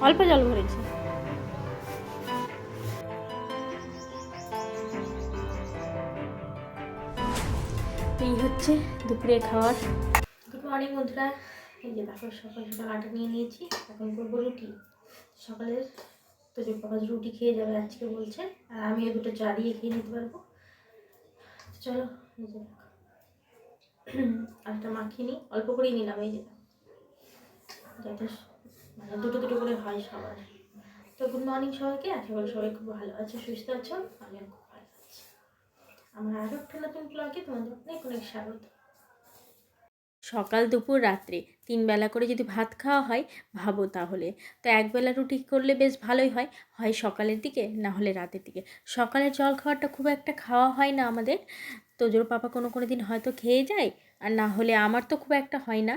অল্প জল ভরেছি। এই হচ্ছে দুপুরে খাওয়ার। গুড মর্নিং বন্ধুরা। এই যে দেখো সকাল সকাল আটা নিয়ে নিয়েছি, এখন করবো রুটি। সকালের তো যে বাবা রুটি খেয়ে যাবে আজকে বলছে, আর আমিও দুটো চা দিয়ে খেয়ে নিতে পারবো। চলো এই যে আটা মাখিয়ে নিই, অল্প করেই নিলাম, এই যে যাতে মানে দুটো দুটো করে হয় সবার। তো গুড মর্নিং সবাইকে, আশা করি সবাই খুব ভালো আছে, সুস্থ আছো, আমিও খুব ভালো আছি। আমার আরও একটা নতুন ব্লগে তোমাদের অনেক অনেক স্বাগত। সকাল দুপুর রাত্রে 3 বেলা করে যদি ভাত খাওয়া হয় ভাবো তাহলে। তো একবেলা রুটি করলে বেশ ভালোই হয়, হয় সকালের দিকে না হলে রাতের দিকে। সকালের জল খাওয়াটা খুব একটা খাওয়া হয় না আমাদের, তোজোর পাপা কোনো কোনো দিন হয়তো খেয়ে যায়, আর না হলে আমার তো খুব একটা হয় না।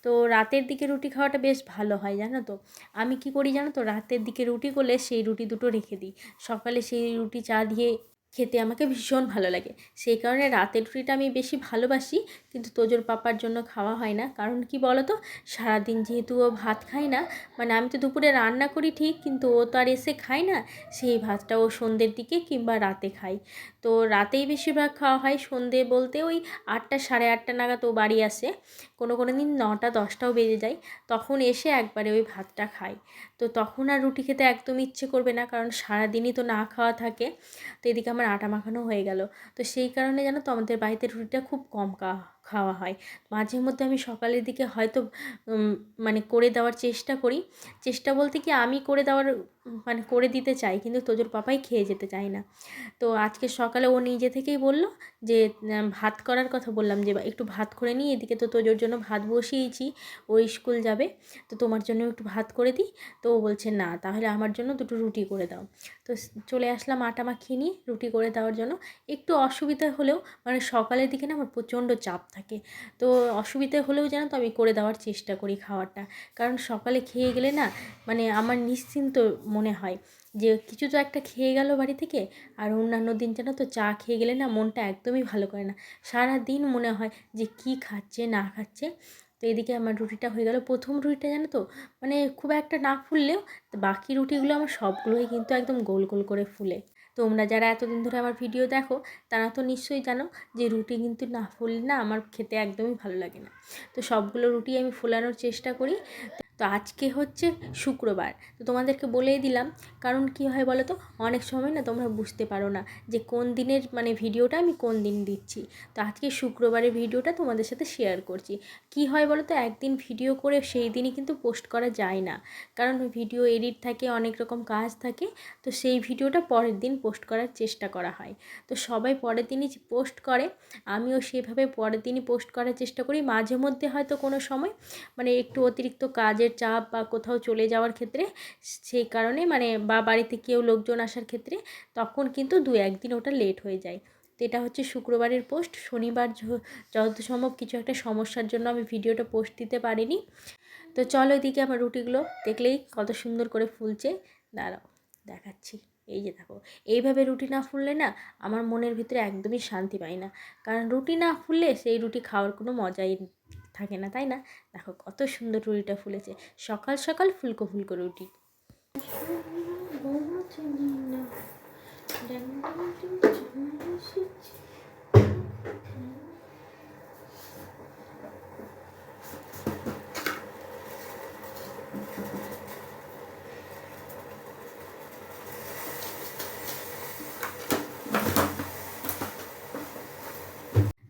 তো রাতের দিকে রুটি খাওয়াটা বেশ ভালো হয় জানো তো। আমি কি করি জানো তো, রাতের দিকে রুটি করলে সেই রুটি দুটো রেখে দিই, সকালে সেই রুটি চা দিয়ে খেতে আমাকে ভীষণ ভালো লাগে। সেই কারণে রাতের রুটিটা আমি বেশি ভালোবাসি, কিন্তু তোজোর পাপার জন্য খাওয়া হয় না। কারণ কি বলো তো, সারাদিন যেহেতু ও ভাত খায় না, মানে আমি তো দুপুরে রান্না করি ঠিক, কিন্তু ও তো আর এসে খায় না, সেই ভাতটা ও সন্ধ্যের দিকে কিংবা রাতে খায়। তো রাতেই বেশিরভাগ খাওয়া হয়, সন্ধ্যে বলতে ওই 8টা সাড়ে 8টা নাগাদ ও বাড়ি আসে, কোনো কোনো দিন 9টা 10টাও বেজে যায়, তখন এসে একবারে ওই ভাতটা খায়। তো তখন আর রুটি খেতে একদম ইচ্ছে করবে না, কারণ সারাদিনই তো না খাওয়া থাকে। তো এদিকে আমার আটা মাখানো হয়ে গেল। তো সেই কারণে জানো তো আমাদের বাড়িতে রুটিটা খুব কম খাওয়া হয়। মাঝে মধ্যে আমি সকালের দিকে হয়তো মানে করে দেওয়ার চেষ্টা করি। চেষ্টা বলতে কি, আমি করে দেওয়ার মানে করে দিতে চাই, কিন্তু তোজোর পাপাই খেয়ে যেতে চায় না। তো আজকে সকালে ও নিজে থেকেই বলল যে ভাত করার কথা, বললাম যে একটু ভাত করে নিই, এদিকে তো তোজোর জন্য ভাত বসিয়েছি, ও স্কুল যাবে, তো তোমার জন্য একটু ভাত করে দিই। তো ও বলছে না, তাহলে আমার জন্য দুটো রুটি করে দাও। তো চলে আসলাম আটা মাখিয়ে নিয়ে রুটি করে দেওয়ার জন্য। একটু অসুবিধা হলেও, মানে সকালের দিকে না আমার প্রচণ্ড চাপ থাকে, তো অসুবিধা হলেও জানো তো আমি করে দেওয়ার চেষ্টা করি খাওয়াটা। কারণ সকালে খেয়ে গেলে না, মানে আমার নিশ্চিন্ত মনে হয় যে কিছু তো একটা খেয়ে গেল বাড়ি থেকে। আর অন্যান্য দিন জানো তো চা খেয়ে গেলে না মনটা একদমই ভালো করে না, সারা দিন মনে হয় যে কি খাচ্ছে না খাচ্ছে। তো এদিকে আমার রুটিটা হয়ে গেল। প্রথম রুটিটা জানো তো, মানে খুব একটা না ফুললেও বাকি রুটিগুলো আমার সবগুলোই কিন্তু একদম গোল গোল করে ফুলে। তোমরা যারা এতদিন ধরে আমার ভিডিও দেখো তারা তো নিশ্চয়ই জানো যে রুটি কিন্তু না ফুললে না আমার খেতে একদমই ভালো লাগে না। তো সবগুলো রুটি আমি ফোলানোর চেষ্টা করি। তো আজকে হচ্ছে শুক্রবার, তো তোমাদেরকে বলেই দিলাম। কারণ কি হয় বলো তো, অনেক সময় না তোমরা বুঝতে পারো না যে কোন দিনের মানে ভিডিওটা আমি কোন দিন দিচ্ছি। তো আজকে শুক্রবারের ভিডিওটা তোমাদের সাথে শেয়ার করছি। কি হয় বলো তো, একদিন ভিডিও করে সেই দিনই কিন্তু পোস্ট করা যায় না, কারণ ভিডিও এডিট থাকে, অনেক রকম কাজ থাকে। তো সেই ভিডিওটা পরের দিন পোস্ট করার চেষ্টা করা হয়। তো সবাই পরের দিনই পোস্ট করে, আমিও সেভাবে পরের দিনই পোস্ট করার চেষ্টা করি। মাঝে মধ্যে হয়তো কোনো সময় মানে একটু অতিরিক্ত কাজের চাপ বা কোথাও চলে যাওয়ার ক্ষেত্রে, সেই কারণে মানে বা বাড়িতে কেউ লোকজন আসার ক্ষেত্রে, তখন কিন্তু 2-1 দিন ওটা লেট হয়ে যায়। তো এটা হচ্ছে শুক্রবারের পোস্ট। শনিবার যত সম্ভব কিছু একটা সমস্যার জন্য আমি ভিডিওটা পোস্ট দিতে পারিনি। তো চলো এদিকে আমার রুটিগুলো দেখলেই কত সুন্দর করে ফুলছে, দাঁড়াও দেখাচ্ছি। এই যে দেখো, এইভাবে রুটি না ফুললে না আমার মনের ভিতরে একদমই শান্তি পাই না, কারণ রুটি না ফুললে সেই রুটি খাওয়ার কোনো মজাই থাকে না, তাই না? দেখো কত সুন্দর রুটিটা ফুলেছে, সকাল সকাল ফুলকো ফুলকো রুটি।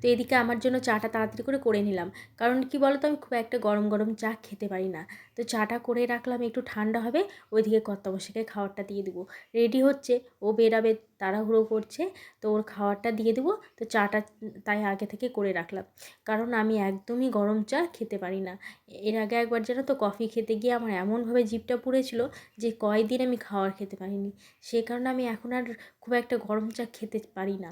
তো এদিকে আমার জন্য চাটা তাড়াতাড়ি করে করে নিলাম, কারণ কি বলো তো, আমি খুব একটা গরম গরম চা খেতে পারি না। তো চাটা করে রাখলাম, একটু ঠান্ডা হবে, ওইদিকে কর্তামশাইকে খাবারটা দিয়ে দেবো। রেডি হচ্ছে, ও বেরাবে, তাড়াহুড়ো করছে, তো ওর খাবারটা দিয়ে দেবো। তো চাটা তাই আগে থেকে করে রাখলাম, কারণ আমি একদমই গরম চা খেতে পারি না। এর আগে একবার জানো তো কফি খেতে গিয়ে আমার এমনভাবে জিভটা পুড়েছিল যে কয়েকদিন আমি খাবার খেতে পারিনি। সে কারণে আমি এখন আর খুব একটা গরম চা খেতে পারি না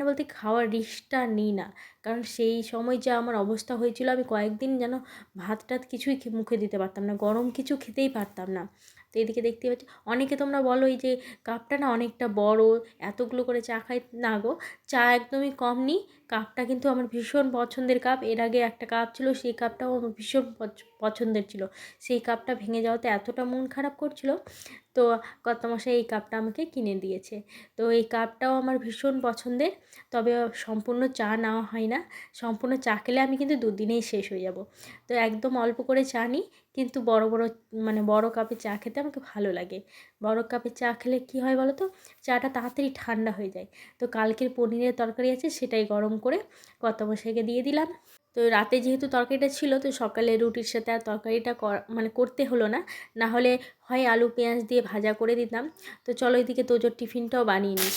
বলতে খাওয়ার রিস্কটা নিই না। কারণ সেই সময় যা আমার অবস্থা হয়েছিল, আমি কয়েকদিন যেন ভাত টাত কিছুই মুখে দিতে পারতাম না, গরম কিছু খেতেই পারতাম না। তো এদিকে দেখতে পাচ্ছি অনেকে তোমরা বলো এই যে কাপটা না অনেকটা বড়, এতগুলো করে চা খাই না গো, চা একদমই কম নিই, কাপটা কিন্তু আমার ভীষণ পছন্দের কাপ। এর আগে একটা কাপ ছিল, সেই কাপটাও আমার ভীষণ পছন্দের ছিল। সেই কাপটা ভেঙে যাওয়াতে এতটা মন খারাপ করছিল, তো কর্তামশাই এই কাপটা আমাকে কিনে দিয়েছে। তো এই কাপটাও আমার ভীষণ পছন্দের, তবে সম্পূর্ণ চা নেওয়া হয় না। সম্পূর্ণ চা খেলে আমি কিন্তু দুদিনেই শেষ হয়ে যাব। তো একদম অল্প করে চা নিই, কিন্তু বড় বড় মানে বড় কাপে চা খেতে আমাকে ভালো লাগে। বড় কাপে চা খেলে কী হয় বলো তো, চাটা তাড়াতাড়ি ঠান্ডা হয়ে যায়। তো কালকের পনিরের তরকারি আছে, সেটাই গরম করে কর্তামশাইকে দিয়ে দিলাম। তো রাতে যেহেতু তরকারিটা ছিল, তো সকালে রুটির সাথে আর তরকারিটা মানে করতে হলো না, না হলে হয় আলু পেঁয়াজ দিয়ে ভাজা করে দিতাম। তো চলো এদিকে তোজোর টিফিনটাও বানিয়ে নিই।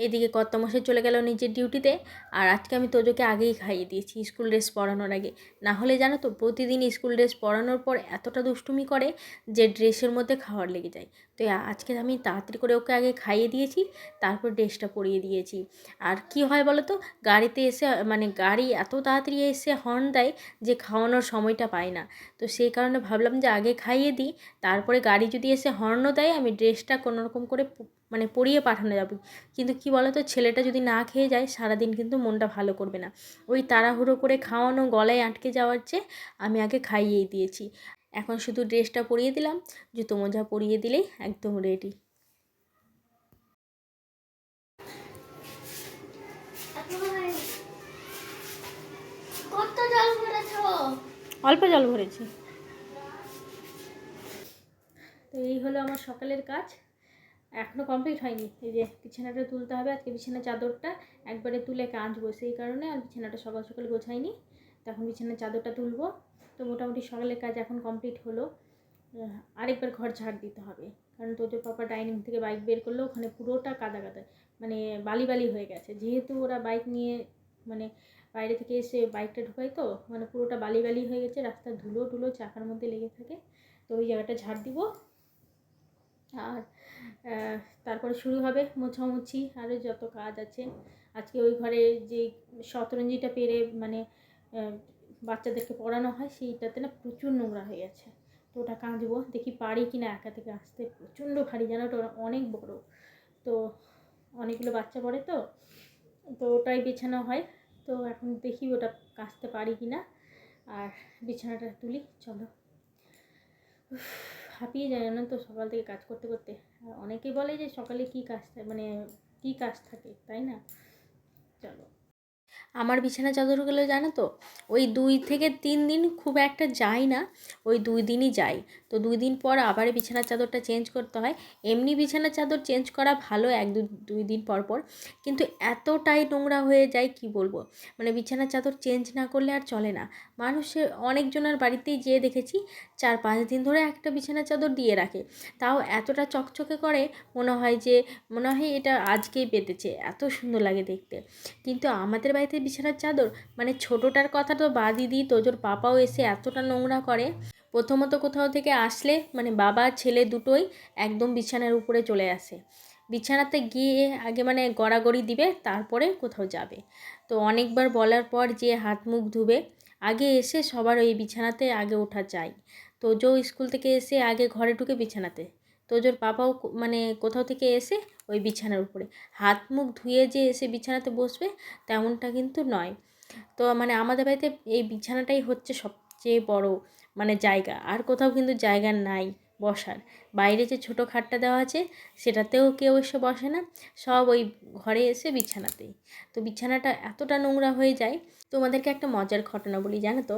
এদিকে কর্তামশাই চলে গেল নিজের ডিউটিতে, আর আজকে আমি তোজোকে আগেই খাইয়ে দিয়েছি স্কুল ড্রেস পরানোর আগে। না হলে জানো তো, প্রতিদিন স্কুল ড্রেস পরানোর পর এতটা দুষ্টুমি করে যে ড্রেসের মধ্যে খাওয়ার লেগে যায়। তো আজকে আমি তাড়াতাড়ি করে ওকে আগে খাইয়ে দিয়েছি, তারপর ড্রেসটা পরিয়ে দিয়েছি। আর কি হয় বলো তো, গাড়িতে এসে মানে গাড়ি এত তাড়াতাড়ি এসে হর্ন দেয় যে খাওয়ানোর সময়টা পায় না। তো সেই কারণে ভাবলাম যে আগে খাইয়ে দিই, তারপরে গাড়ি যদি এসে হর্নও দেয় আমি ড্রেসটা কোনোরকম করে মানে পরিয়ে পাঠানো যাবে। কিন্তু কি বলো তো, ছেলেটা যদি না খেয়ে যায় সারাদিন কিন্তু মনটা ভালো করবে না। ওই তাড়াহুড়ো করে খাওয়ানো, গলায় আটকে যাওয়ার চেয়ে আমি আগে খাইয়েই দিয়েছি। এখন শুধু ড্রেসটা পরিয়ে দিলাম, জুতো মোজা পরিয়ে দিলেই একদম রেডি। অল্প জল ভরেছি। তো এই হলো আমার সকালের কাজ, এখনও কমপ্লিট হয়নি। এই যে বিছানাটা তুলতে হবে, আজকে বিছানার চাদরটা একবারে তুলে কাচবো, সেই কারণে আর বিছানাটা সকাল সকাল গোছাইনি। তখন বিছানার চাদরটা তুলবো। তো মোটামুটি সকালের কাজ এখন কমপ্লিট হলো। আরেকবার ঘর ঝাড় দিতে হবে, কারণ তোজোর পাপা ডাইনিং থেকে বাইক বের করলো, ওখানে পুরোটা কাদা কাদা, মানে বালি বালি হয়ে গেছে। যেহেতু ওরা বাইক নিয়ে মানে বাইরে থেকে এসে বাইকটা ঢুকায়, তো মানে পুরোটা বালি বালি হয়ে গেছে, রাস্তার ধুলো টুলো চাকার মধ্যে লেগে থাকে। তো ওই জায়গাটা ঝাড় দিব। আর তারপরে শুরু হবে মোছামুছি, আরও যত কাজ আছে। আজকে ওই ঘরে যে শতরঞ্জিটা পেরে মানে বাচ্চাদেরকে পড়ানো হয়, সেইটাতে না প্রচুর নোংরা হয়ে গেছে। তো ওটা কাঁচবো, দেখি পারি কি না একা থেকে আসতে। প্রচণ্ড ভারী, জানো তো, ওরা অনেক বড়, তো অনেকগুলো বাচ্চা পড়ে, তো তো ওটাই বিছানা হয়। তো এখন দেখি ওটা কাচতে পারি কি না। আর বিছানাটা তুলি, চলো। হাঁপিয়ে যায় না তো সকাল থেকে কাজ করতে করতে। অনেকে বলে যে সকালে কী কাজ মানে কী কাজ থাকে, তাই না? চলো। আমার বিছানা চাদরগুলো জানো তো, ওই 2 থেকে 3 দিন খুব একটা যায় না, ওই 2 দিনই যায়। তো 2 দিন পর আবার বিছানার চাদরটা চেঞ্জ করতে হয়। এমনি বিছানার চাদর চেঞ্জ করা ভালো 1-2 দিন পর পর, কিন্তু এতটাই নোংরা হয়ে যায় কি বলবো। মানে বিছানার চাদর চেঞ্জ না করলে আর চলে না। মানুষের অনেকজনের বাড়িতেই যেয়ে দেখেছি 4-5 দিন ধরে একটা বিছানার চাদর দিয়ে রাখে, তাও এতটা চকচকে করে, মনে হয় এটা আজকেই পেতেছে, এত সুন্দর লাগে দেখতে। কিন্তু আমাদের বাড়িতে বিছানার চাদর মানে ছোটোটার কথা তো বাদই দিই, তোজোর পাপাও এসে এতটা নোংরা করে। প্রথমত কোথাও থেকে আসলে মানে বাবা ছেলে দুটোই একদম বিছানার উপরে চলে আসে, বিছানাতে গিয়ে আগে মানে গড়াগড়ি দিবে, তারপরে কোথাও যাবে। তো অনেকবার বলার পর যে হাত মুখ ধুবে, আগে এসে সবার ওই বিছানাতে আগে ওঠা চাই। তোজো স্কুল থেকে এসে আগে ঘরে ঢুকে বিছানাতে, তোজোর পাপাও মানে কোথাও থেকে এসে ওই বিছানার উপরে হাত মুখ ধুয়ে যে এসে বিছানাতে বসবে তেমনটা কিন্তু নয়। তো মানে আমাদের বাড়িতে এই বিছানাটাই হচ্ছে সবচেয়ে বড় মানে জায়গা, আর কোথাও কিন্তু জায়গা নাই বসার। বাইরে যে ছোটো খাটটা দেওয়া আছে সেটাতেও কেউ এসে বসে না, সব ওই ঘরে এসে বিছানাতেই। তো বিছানাটা এতটা নোংরা হয়ে যায়। তোমাদেরকে একটা মজার ঘটনা বলি, জানো তো?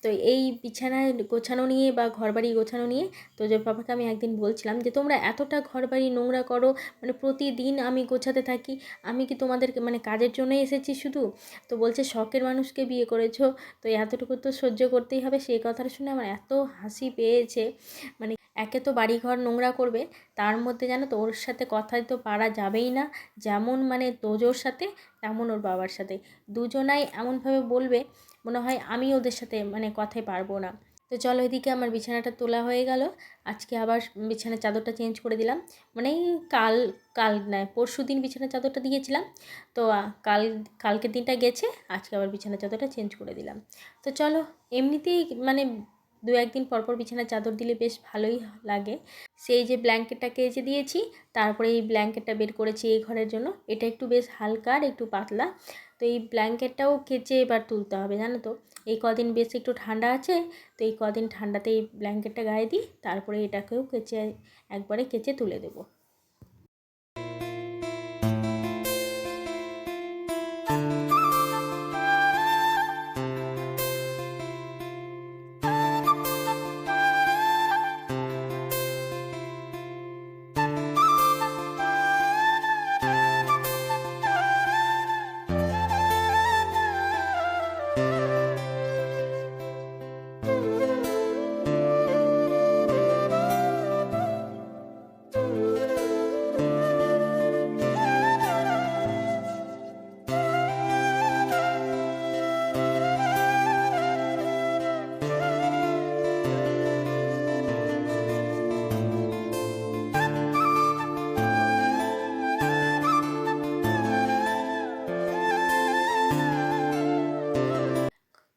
তো এই বিছানায় গোছানো নিয়ে বা ঘরবাড়ি গোছানো নিয়ে তোজোর পাপাকে আমি একদিন বলছিলাম যে তোমরা এতটা ঘরবাড়ি নোংরা করো, মানে প্রতিদিন আমি গোছাতে থাকি, আমি কি তোমাদেরকে মানে কাজের জন্যই এসেছি শুধু? তো বলছে শখের মানুষকে বিয়ে করেছো, তো এতটুকু তো সহ্য করতেই হবে। সেই কথাটা শুনে আমার এত হাসি পেয়েছে। মানে একে তো বাড়িঘর নোংরা করবে, তার মধ্যে জানো তো ওর সাথে কথাই তো পারা যাবেই না। যেমন মানে তোজোর সাথে তেমন ওর বাবার সাথে, দুজনাই এমনভাবে বলবে মনে হয় আমি ওদের সাথে মানে কথাই পারবো না। তো চলো, এদিকে আমার বিছানাটা তোলা হয়ে গেল। আজকে আবার বিছানার চাদরটা চেঞ্জ করে দিলাম, মানে কাল কাল নয় পরশু দিন বিছানার চাদরটা দিয়েছিলাম, তো কালকের দিনটা গেছে, আজকে আবার বিছানার চাদরটা চেঞ্জ করে দিলাম। তো চলো, এমনিতেই মানে দু একদিন পরপর বিছানার চাদর দিলে বেশ ভালোই লাগে। সেই যে ব্ল্যাঙ্কেটটা কেচে দিয়েছি, তারপরে এই ব্ল্যাঙ্কেটটা বের করেছি এই ঘরের জন্য। এটা একটু বেশ হালকা আর একটু পাতলা, তো এই ব্ল্যাঙ্কেটটাও কেচে এবার তুলতে হবে, জানো তো? এই কদিন বেশ একটু ঠান্ডা আছে, তো এই কদিন ঠান্ডাতে এই ব্ল্যাঙ্কেটটা গায়ে দিই, তারপরে এটাকেও কেচে একবারে কেচে তুলে দেবো।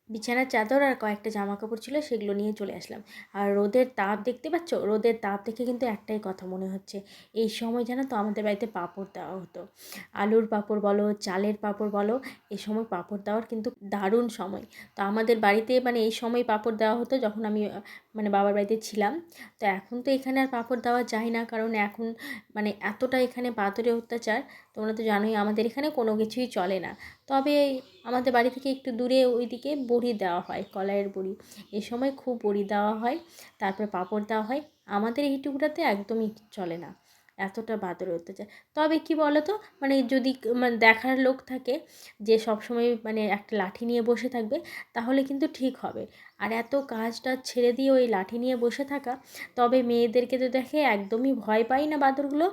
বিছানার চাদর আর কয়েকটা জামা কাপড় ছিল, সেগুলো নিয়ে চলে আসলাম। আর রোদের তাপ দেখতে পাচ্ছ, রোদের তাপ দেখে কিন্তু একটাই কথা মনে হচ্ছে, এই সময় জানো তো আমাদের বাড়িতে পাঁপড় দেওয়া হতো। আলুর পাঁপড় বলো, চালের পাঁপড় বলো, এই সময় পাঁপড় দেওয়ার কিন্তু দারুণ সময়। তো আমাদের বাড়িতে মানে এই সময় পাঁপড় দেওয়া হতো যখন আমি মানে বাবার বাড়িতে ছিলাম। তো এখন তো এখানে আর পাঁপড় দেওয়া যায় না, কারণ এখন মানে এতটা এখানে বাদরের অত্যাচার। তোমরা তো জানোই আমাদের এখানে কোনো কিছুই চলে না। তবে আমাদের বাড়ি থেকে একটু দূরে ওইদিকে বড়ি দেওয়া হয়, কলাইয়ের বড়ি। এই সময় খুব বড়ি দেওয়া হয়, তারপরে পাঁপড় দেওয়া হয়। আমাদের এইটুকুটাতে একদমই চলে না, এতটা বাদর অত্যাচার। তবে কি বলো তো, মানে যদি মানে দেখার লোক থাকে যে সবসময় মানে একটা লাঠি নিয়ে বসে থাকবে, তাহলে কিন্তু ঠিক হবে। আর এত কাজটা ছেড়ে দিয়ে ওই লাঠি নিয়ে বসে থাকা, তবে মেয়েদেরকে তো দেখে একদমই ভয় পাই না বাদরগুলো।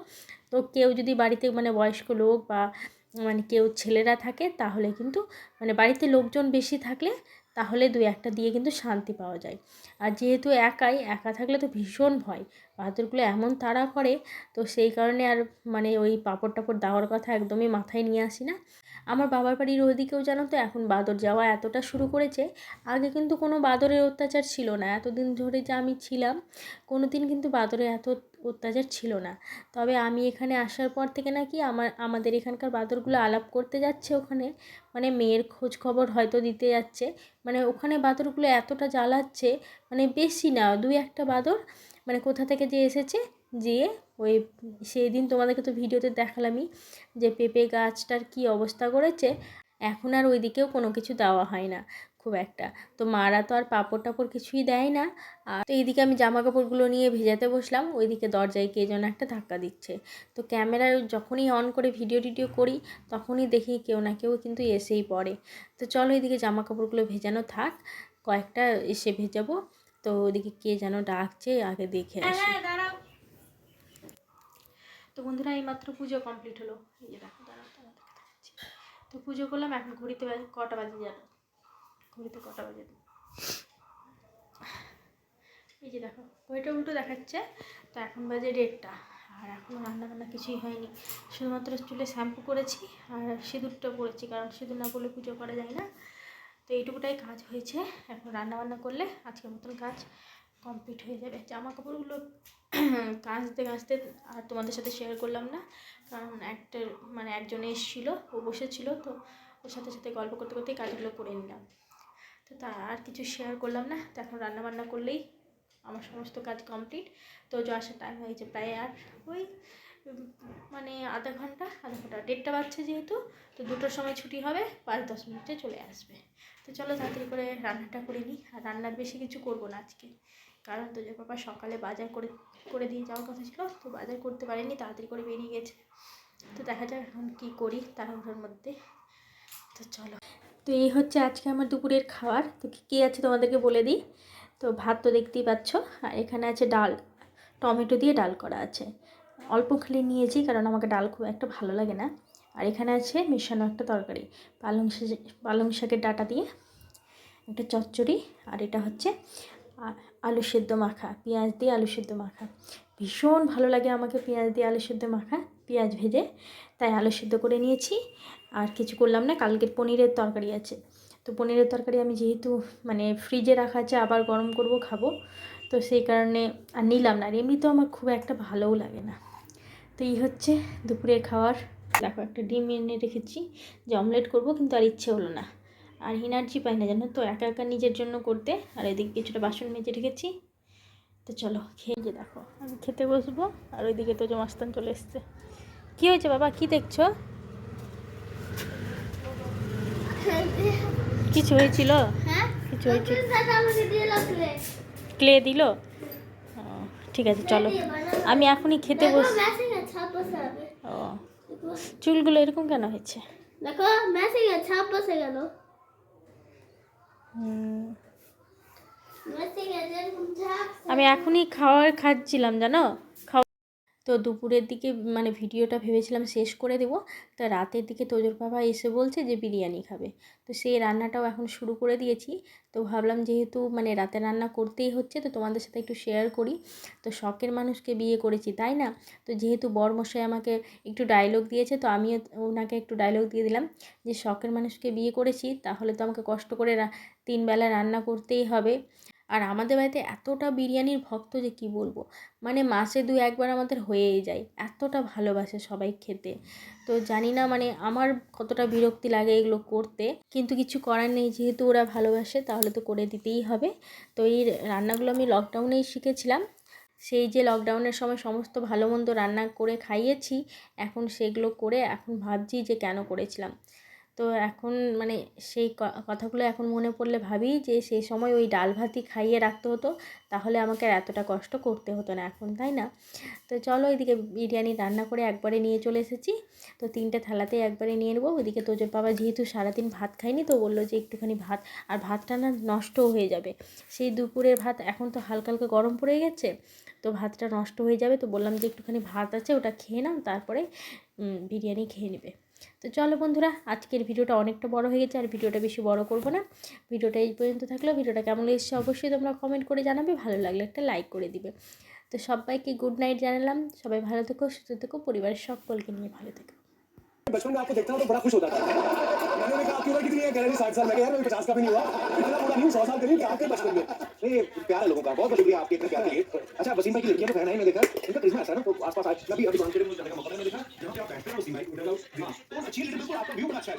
তো কেউ যদি বাড়িতে মানে বয়স্ক লোক বা মানে কেউ ছেলেরা থাকে, তাহলে কিন্তু মানে বাড়িতে লোকজন বেশি থাকলে তাহলে দু একটা দিয়ে কিন্তু শান্তি পাওয়া যায়। আর যেহেতু একা থাকলে তো ভীষণ ভয়, বাদরগুলো এমন তাড়া করে। তো সেই কারণে আর মানে ওই পাঁপড় টাপড় দেওয়ার কথা একদমই মাথায় নিয়ে আসি না। আমার বাবার বাড়ির ওদিকেও জানো তো এখন বাদর যাওয়া এতটা শুরু করেছে। আগে কিন্তু কোনো বাদরের অত্যাচার ছিল না, এতদিন ধরে যে আমি ছিলাম কোনো দিন কিন্তু বাদরের এত অত্যাচার ছিল না। তবে আমি এখানে আসার পর থেকে নাকি আমাদের এখানকার বাদরগুলো আলাপ করতে যাচ্ছে ওখানে, মানে মেয়ের খোঁজ খবর হয়তো দিতে যাচ্ছে। মানে ওখানে বাদরগুলো এতটা জ্বালাচ্ছে, মানে বেশি না, দুই একটা বাদর মানে কোথা থেকে যে এসেছে, যেয়ে ওই সেই দিন তোমাদেরকে তো ভিডিওতে দেখালামই যে পেঁপে গাছটার কী অবস্থা করেছে। এখন আর ওই দিকেও কোনো কিছু দেওয়া হয় না খুব একটা। তো মারা তো আর পাঁপড় টাপড় কিছুই দেয় না। আর তো এইদিকে আমি জামা কাপড়গুলো নিয়ে ভেজাতে বসলাম, ওইদিকে দরজায় কে যেন একটা ধাক্কা দিচ্ছে। তো ক্যামেরায় যখনই অন করে ভিডিও টিডিও করি, তখনই দেখি কেউ না কেউ কিন্তু এসেই পড়ে। তো চলো এইদিকে জামা কাপড়গুলো ভেজানো থাক, কয়েকটা এসে ভেজাবো। তো ওইদিকে কে যেন ডাকছে, আগে দেখে আসি। তো বন্ধুরা, এইমাত্র পুজো কমপ্লিট হলো। এই যে দেখো, দাঁড়াও দেখাচ্ছি। তো পুজো করলাম, এখন ঘড়িতে কটা বাজে জানো? ঘড়িতে কটা বাজে, এই যে দেখো ঘড়িটা উল্টো দেখাচ্ছে। তো এখন বাজে 1:30, আর এখনও রান্নাবান্না কিছুই হয়নি। শুধুমাত্র চুলে শ্যাম্পু করেছি আর সিঁদুরটা পরেছি, কারণ সিঁদুর না পরলে পুজো করা যায় না। তো এইটুকুটাই কাজ হয়েছে, এখন রান্নাবান্না করলে আজকের মতন কাজ কমপ্লিট হয়ে যাবে। জামা কাপড়গুলো কাচতে কাচতে আর তোমাদের সাথে শেয়ার করলাম না, কারণ মানে একজন এসেছিলো, ও বসেছিল, তো ওর সাথে সাথে গল্প করতে করতেই কাজগুলো করে নিলাম। তো তা আর কিছু শেয়ার করলাম না। তো এখন রান্নাবান্না করলেই আমার সমস্ত কাজ কমপ্লিট। তো আসার টাইম হয়েছে প্রায় আর ওই মানে আধা ঘন্টা 1:30 বাজছে যেহেতু, তো 2টোর সময় ছুটি হবে, 5-10 মিনিটে চলে আসবে। তো চলো তাড়াতাড়ি করে রান্নাটা করে নিই। আর রান্নার বেশি কিছু করবো না আজকে, কারণ তোজোর পাপা সকালে বাজার করে দিয়ে যাওয়ার কথা ছিল, তো বাজার করতে পারেনি, তাড়াতাড়ি করে বেরিয়ে গেছে। তো দেখা যাক এখন কী করি তাড়াহুড়োর মধ্যে। তো চলো, তো এই হচ্ছে আজকে আমার দুপুরের খাবার। তো কী আছে তোমাদেরকে বলে দিই। তো ভাত তো দেখতেই পাচ্ছ, আর এখানে আছে ডাল, টমেটো দিয়ে ডাল করা আছে। অল্প খালি নিয়েছি কারণ আমাকে ডাল খুব একটা ভালো লাগে না। আর এখানে আছে মেশানো একটা তরকারি, পালং শাকের ডাঁটা দিয়ে একটা চচ্চড়ি। আর এটা হচ্ছে আলু সেদ্ধ মাখা, পেঁয়াজ দিয়ে আলু সেদ্ধ মাখা। ভীষণ ভালো লাগে আমাকে পেঁয়াজ দিয়ে আলু সেদ্ধ মাখা, পেঁয়াজ ভেজে, তাই আলু সেদ্ধ করে নিয়েছি। আর কিছু করলাম না, কালকের পনিরের তরকারি আছে। তো পনিরের তরকারি আমি যেহেতু মানে ফ্রিজে রাখা আছে, আবার গরম করব খাবো, তো সেই কারণে আর নিলাম না। আর এমনিতেও আমার খুব একটা ভালোও লাগে না। তো এই হচ্ছে দুপুরের খাবার। দেখো একটা ডিম এনে রেখেছি যে অমলেট করব, কিন্তু আর ইচ্ছে হলো না, আর এনার্জি পাই না জানো তো একা একা নিজের জন্য করতে। আর এদিকে কিছুটা বাসন মেজে রেখেছি। তো চলো খেয়ে যে, দেখো আমি খেতে বসবো, আর ওইদিকে তো মাস্তান চলে এসছে। কী হয়েছে বাবা, কি দেখছো? কিছু হয়েছিল? কিছু হয়েছিল? ক্লে দিল? ঠিক আছে চলো, আমি এখনই খেতে বস। ও, চুলগুলো এরকম কেন হয়েছে? দেখো মেসেজে ছাপ বসে গেল। আমি এখনই খাচ্ছিলাম জানো। তো দুপুরের দিকে মানে ভিডিওটা ভেবেছিলাম শেষ করে দেবো, তা রাতের দিকে তোজোর বাবা এসে বলছে যে বিরিয়ানি খাবে। তো সেই রান্নাটাও এখন শুরু করে দিয়েছি। তো ভাবলাম যেহেতু মানে রাতে রান্না করতেই হচ্ছে, তো তোমাদের সাথে একটু শেয়ার করি। তো শখের মানুষকে বিয়ে করেছি তাই না, তো যেহেতু বরমশাই আমাকে একটু ডায়লগ দিয়েছে, তো আমিও ওনাকে একটু ডায়লগ দিয়ে দিলাম যে শখের মানুষকে বিয়ে করেছি, তাহলে তো আমাকে কষ্ট করে 3 বেলা রান্না করতেই হবে। আর আমাদের বাড়িতে এতটা বিরিয়ানির ভক্ত যে কি বলবো, মানে মাসে 2-1 বার আমাদের হয়েই যায়, এতটা ভালোবাসে সবাই খেতে। তো জানি না মানে আমার কতটা বিরক্তি লাগে এগুলো করতে, কিন্তু কিছু করার নেই, যেহেতু ওরা ভালোবাসে তাহলে তো করে দিতেই হবে। তো এই রান্নাগুলো আমি লকডাউনেই শিখেছিলাম। সেই যে লকডাউনের সময় সমস্ত ভালো মন্দ রান্না করে খাইয়েছি, এখন সেগুলো করে এখন ভাবছি যে কেন করেছিলাম। তো এখন মানে সেই কথাগুলো এখন মনে পড়লে ভাবি যে সেই সময় ওই ডাল ভাতই খাইয়ে রাখতে হতো, তাহলে আমাকে আর এতটা কষ্ট করতে হতো না এখন, তাই না? তো চলো এদিকে বিরিয়ানি রান্না করে একবারে নিয়ে চলে এসেছি। তো 3টে থালাতেই একবারে নিয়ে নেবো। ওইদিকে তোজোর বাবা যেহেতু সারাদিন ভাত খায়নি, তো বললো যে একটুখানি ভাত, আর ভাতটা না নষ্টও হয়ে যাবে। সেই দুপুরের ভাত এখন তো হালকা হালকা গরম পড়ে গেছে, তো ভাতটা নষ্ট হয়ে যাবে। তো বললাম যে একটুখানি ভাত আছে, ওটা খেয়ে নাও, তারপরে বিরিয়ানি খেয়ে নেবে। তো চলো বন্ধুরা, আজকের ভিডিওটা অনেকটা বড় হয়ে গেছে, আর ভিডিওটা বেশি বড় করব না। ভিডিওটা এই পর্যন্ত থাকলো। ভিডিওটা কেমন লেগেছে অবশ্যই তোমরা কমেন্ট করে জানাবে, ভালো লাগলে একটা লাইক করে দিবে। তো সবাইকে গুড নাইট জানালাম। সবাই ভালো থেকো, সুস্থ থেকো, পরিবারের সকলকে নিয়ে ভালো থেকো। बचपन में आपको देखता हूं तो बड़ा खुश होता था। मैंने कहा आपकी उम्र कितनी है? कह रहे 60 साल। मैं कहा यार मैं 50 का भी नहीं हुआ, इतना बड़ा नहीं, 100 साल का नहीं, आपके बचपन में। नहीं, प्यार है लोगों का, बहुत शुक्रिया आपके इतने प्यार के लिए। अच्छा, वसीम भाई की लड़कियां तो फैन है, मैं देखा इनका करिश्मा ऐसा है ना, तो आसपास आज अभी दुकान के लिए मुझे जाने का मौका मिला, मैंने देखा जहां पे आप बैठते हैं वसीम भाई, तो अच्छी लड़की, बिल्कुल आपका व्यू बड़ा अच्छा है।